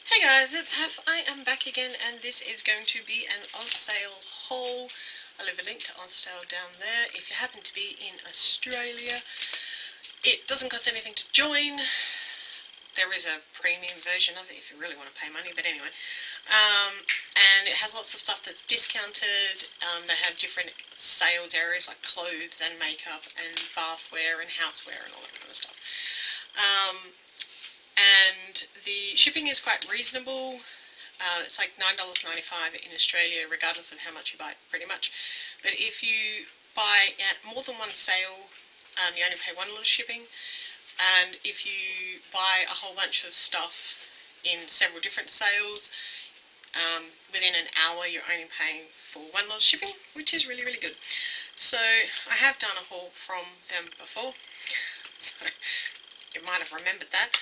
Hey guys, it's Hef. I am back again and this is going to be an Ozsale haul. I'll leave a link to Ozsale down there if you happen to be in Australia. It doesn't cost anything to join. There is a premium version of it if you really want to pay money, but anyway. And it has lots of stuff that's discounted. They have different sales areas like clothes and makeup and bathware and houseware and all that kind of stuff. And the shipping is quite reasonable. It's like $9.95 in Australia, regardless of how much you buy, pretty much. But if you buy at more than one sale, you only pay $1 shipping. And if you buy a whole bunch of stuff in several different sales, within an hour you're only paying for $1 shipping, which is really, really good. So I have done a haul from them before, so you might have remembered that.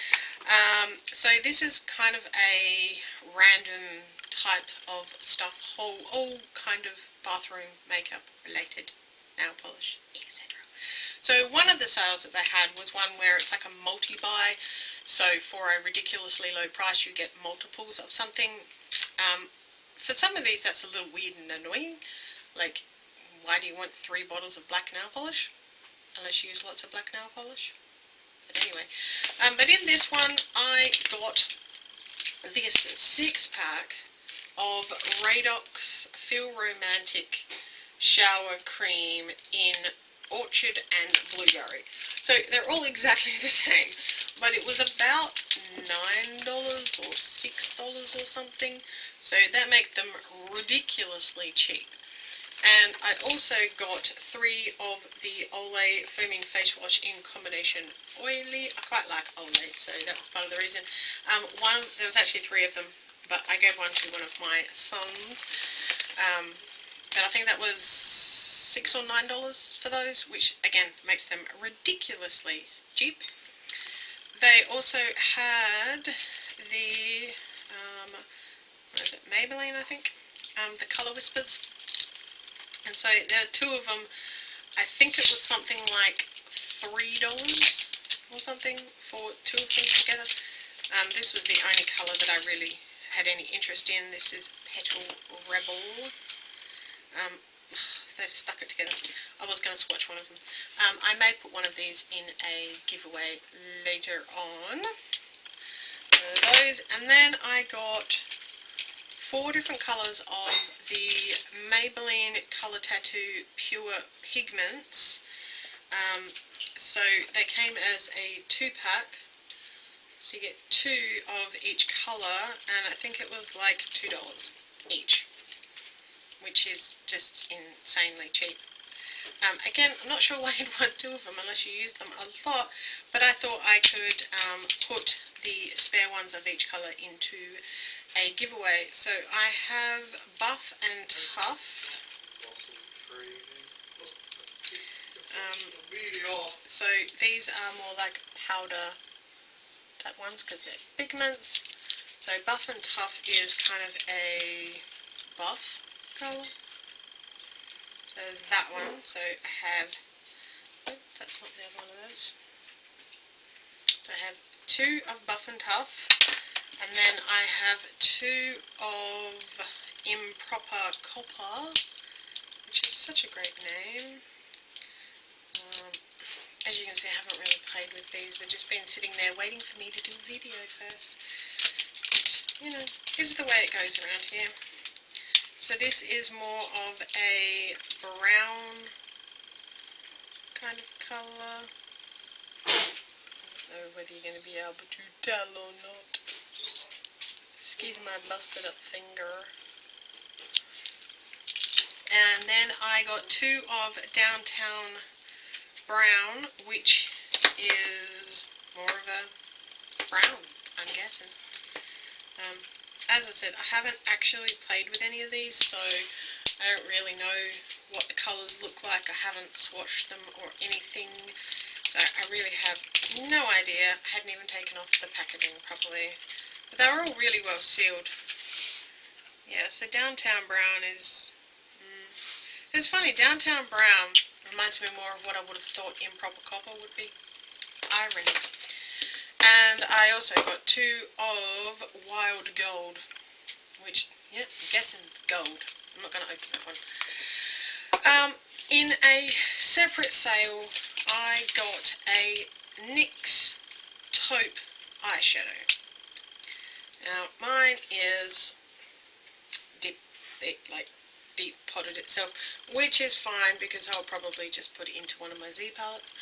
So this is kind of a random type of stuff haul, all kind of bathroom makeup related, nail polish, etc. So one of the sales that they had was one where it's like a multi-buy, so for a ridiculously low price you get multiples of something. For some of these that's a little weird and annoying, like why do you want 3 bottles of black nail polish unless you use lots of black nail polish? But anyway, but in this one I got this 6-pack of Radox Feel Romantic Shower Cream in Orchard and Blueberry. So they're all exactly the same, but it was about $9 or $6 or something, so that makes them ridiculously cheap. And I also got 3 of the Olay Foaming Face Wash in combination oily. I quite like Olay, so that was part of the reason. There was actually 3 of them, but I gave one to one of my sons. But I think that was $6 or $9 for those, which again makes them ridiculously cheap. They also had the, what is it, Maybelline I think, the Colour Whispers. And so there are 2 of them. I think it was something like $3 or something for 2 of them together. This was the only colour that I really had any interest in. This is Petal Rebel. They've stuck it together. I was going to swatch one of them. I may put one of these in a giveaway later on. Those, and then I got 4 different colours of the Maybelline Colour Tattoo Pure Pigments. So they came as a 2-pack, so you get 2 of each colour, and I think it was like $2 each, which is just insanely cheap. Again, I'm not sure why you'd want 2 of them unless you use them a lot, but I thought I could put the spare ones of each colour into a giveaway. So I have Buff and Tough. So these are more like powder type ones because they're pigments. So Buff and Tough is kind of a buff colour. There's that one. So I have, oh, that's not the other one of those. So I have 2 of Buff and Tough. And then I have 2 of Improper Copper, which is such a great name. As you can see, I haven't really played with these. They've just been sitting there waiting for me to do a video first. Which, you know, is the way it goes around here. So this is more of a brown kind of colour. I don't know whether you're going to be able to tell or not. Excuse my busted up finger. And then I got 2 of Downtown Brown, which is more of a brown, I'm guessing. As I said, I haven't actually played with any of these, so I don't really know what the colours look like. I haven't swatched them or anything, so I really have no idea. I hadn't even taken off the packaging properly. But they were all really well sealed. Yeah, so Downtown Brown is... It's funny, Downtown Brown reminds me more of what I would have thought Improper Copper would be. Irony. And I also got 2 of Wild Gold, which, yeah, I'm guessing it's gold. I'm not going to open that one. In a separate sale, I got a NYX taupe eyeshadow. Now, mine is deep potted itself, which is fine because I'll probably just put it into one of my Z palettes.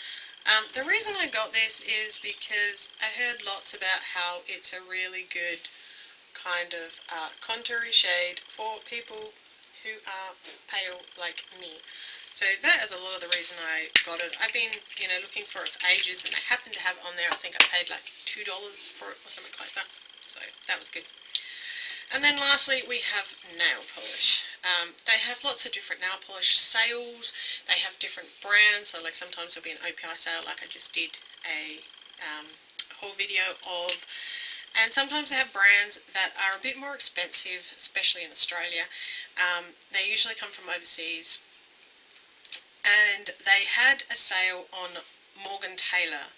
The reason I got this is because I heard lots about how it's a really good kind of contoury shade for people who are pale like me. So that is a lot of the reason I got it. I've been, looking for it for ages, and I happened to have it on there. I think I paid like $2 for it or something like that. So that was good. And then lastly, we have nail polish. They have lots of different nail polish sales. They have different brands. So like sometimes there'll be an OPI sale, like I just did a haul video of. And sometimes they have brands that are a bit more expensive, especially in Australia. They usually come from overseas. And they had a sale on Morgan Taylor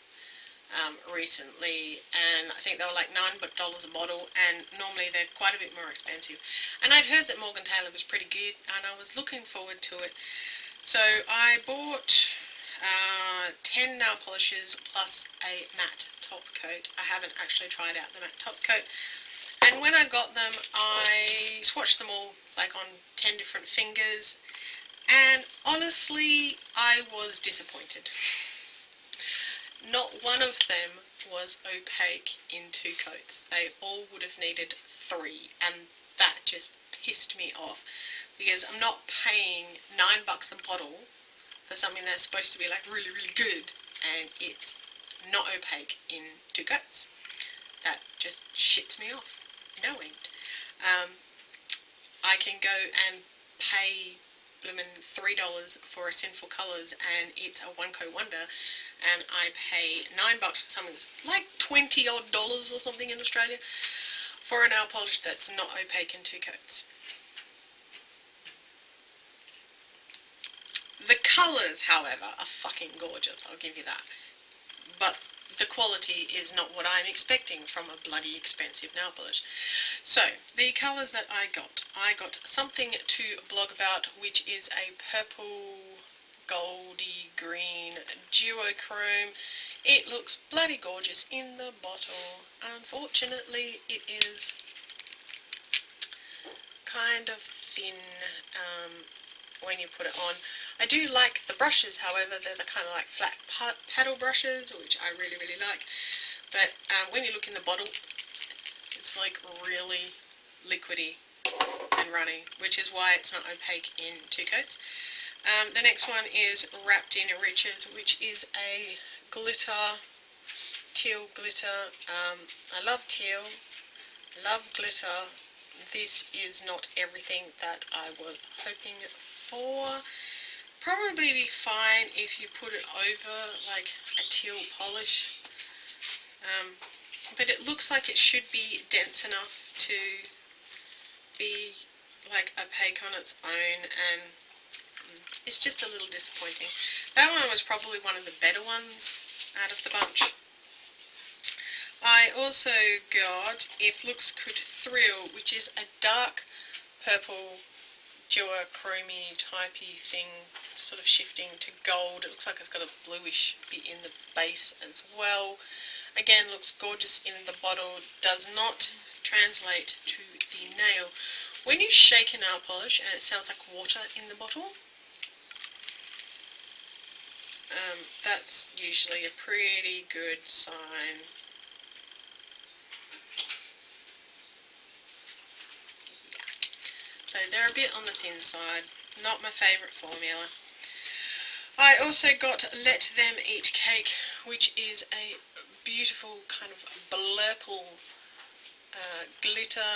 recently, and I think they were like $9 a bottle, and normally they're quite a bit more expensive. And I'd heard that Morgan Taylor was pretty good, and I was looking forward to it. So I bought 10 nail polishes plus a matte top coat. I haven't actually tried out the matte top coat. And when I got them, I swatched them all like on 10 different fingers. And honestly, I was disappointed. Not one of them was opaque in 2 coats. They all would have needed 3, and that just pissed me off because I'm not paying $9 a bottle for something that's supposed to be like really, really good, and it's not opaque in 2 coats. That just shits me off. No end. I can go and pay bloomin' $3 for a Sinful Colours, and it's a 1 coat wonder, and I pay $9 for something that's like $20 odd or something in Australia for a nail polish that's not opaque in 2 coats. The colours, however, are fucking gorgeous, I'll give you that. But the quality is not what I'm expecting from a bloody expensive nail polish. So, the colours that I got something to blog about, which is a purple, goldy green duochrome. It looks bloody gorgeous in the bottle. Unfortunately, it is kind of thin when you put it on. I do like the brushes, however. They're the kind of like flat paddle brushes, which I really, really like. But when you look in the bottle, it's like really liquidy and runny, which is why it's not opaque in 2 coats. The next one is Wrapped in Riches, which is a glitter, teal glitter. I love teal, love glitter. This is not everything that I was hoping for. Probably be fine if you put it over like a teal polish, but it looks like it should be dense enough to be like opaque on its own, and it's just a little disappointing. That one was probably one of the better ones out of the bunch. I also got If Looks Could Thrill, which is a dark purple duochrome typey thing, sort of shifting to gold. It looks like it's got a bluish bit in the base as well. Again, looks gorgeous in the bottle, does not translate to the nail. When you shake a nail polish and it sounds like water in the bottle, that's usually a pretty good sign. So they're a bit on the thin side, not my favourite formula. I also got Let Them Eat Cake, which is a beautiful kind of blurple glitter.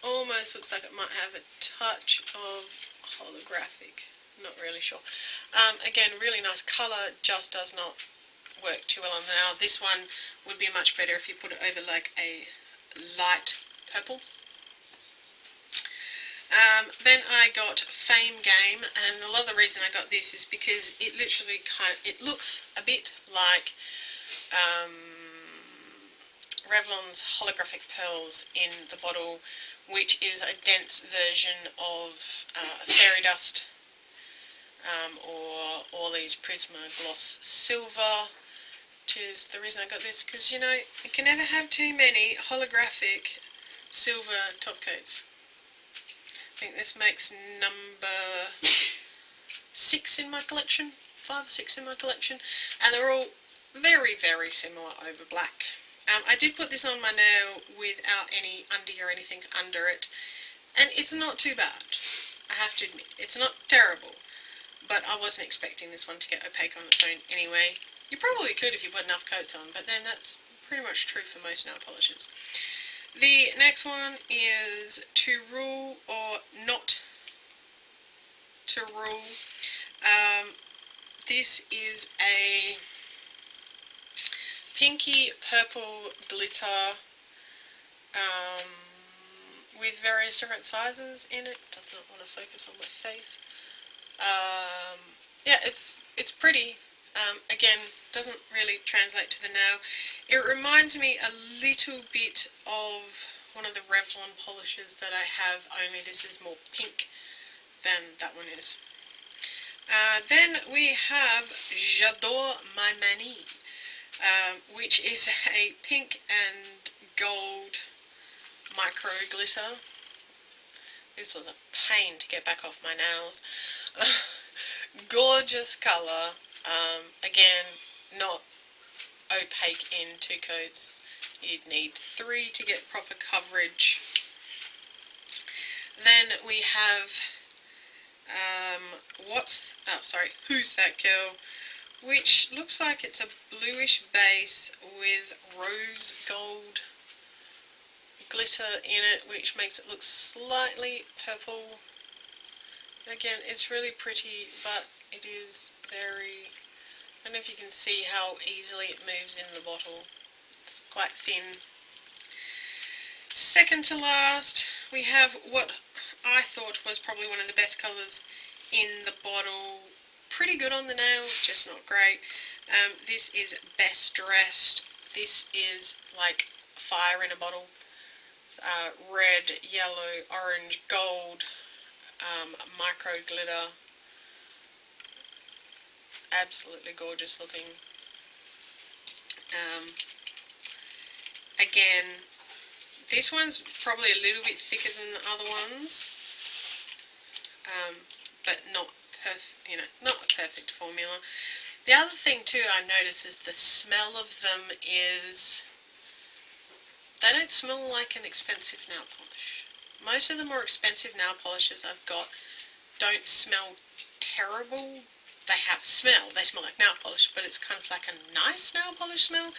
Almost looks like it might have a touch of holographic, not really sure. Again, really nice colour, just does not work too well on now. This one would be much better if you put it over like a light purple. Then I got Fame Game, and a lot of the reason I got this is because it literally it looks a bit like Revlon's holographic pearls in the bottle, which is a dense version of fairy dust, or Orly's Prisma Gloss Silver, which is the reason I got this, because you can never have too many holographic silver top coats. I think this makes number 6 in my collection, 5 or 6 in my collection, and they're all very, very similar over black. I did put this on my nail without any undie or anything under it, and it's not too bad, I have to admit. It's not terrible, but I wasn't expecting this one to get opaque on its own anyway. You probably could if you put enough coats on, but then that's pretty much true for most nail polishes. The next one is To Rule or Not to Rule. This is a pinky purple glitter with various different sizes in it. Does not want to focus on my face. Yeah, it's pretty. Again, doesn't really translate to the nail. It reminds me a little bit of one of the Revlon polishes that I have, only this is more pink than that one is. Then we have J'adore My Manie, which is a pink and gold micro glitter. This was a pain to get back off my nails. Gorgeous colour. Again, not opaque in 2 coats. You'd need 3 to get proper coverage. Then we have Who's That Girl, which looks like it's a bluish base with rose gold glitter in it, which makes it look slightly purple. Again, it's really pretty, but it is very, I don't know if you can see how easily it moves in the bottle. It's quite thin. Second to last, we have what I thought was probably one of the best colours in the bottle. Pretty good on the nail, just not great. This is Best Dressed. This is like fire in a bottle. Red, yellow, orange, gold, micro glitter. Absolutely gorgeous looking. Again, this one's probably a little bit thicker than the other ones, but not a perfect formula. The other thing too I notice is the smell of them is, they don't smell like an expensive nail polish. Most of the more expensive nail polishes I've got don't smell terrible. They have smell, they smell like nail polish, but it's kind of like a nice nail polish smell.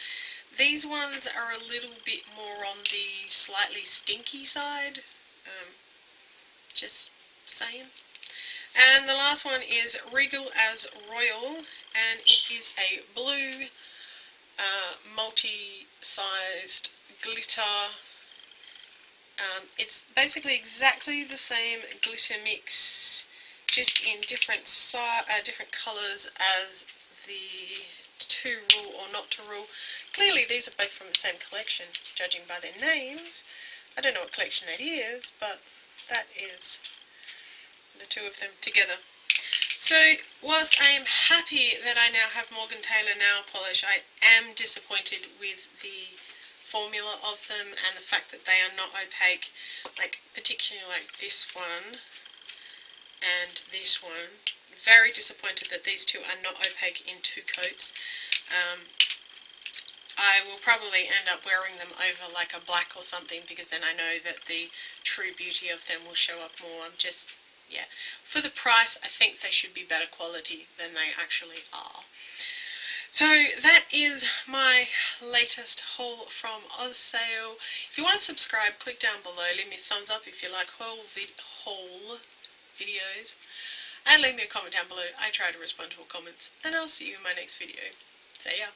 These ones are a little bit more on the slightly stinky side, just saying. And the last one is Regal as Royal, and it is a blue multi-sized glitter. It's basically exactly the same glitter mix, just in different colours as the To Rule or Not to Rule. Clearly these are both from the same collection, judging by their names. I don't know what collection that is, but that is the two of them together. So, whilst I am happy that I now have Morgan Taylor nail polish, I am disappointed with the formula of them and the fact that they are not opaque, like particularly like this one and this one. Very disappointed that these two are not opaque in 2 coats. I will probably end up wearing them over like a black or something, because then I know that the true beauty of them will show up more. Yeah, for the price I think they should be better quality than they actually are. So that is my latest haul from Ozsale. If you want to subscribe, click down below, leave me a thumbs up if you like haul videos, and leave me a comment down below. I try to respond to all comments, and I'll see you in my next video. See ya.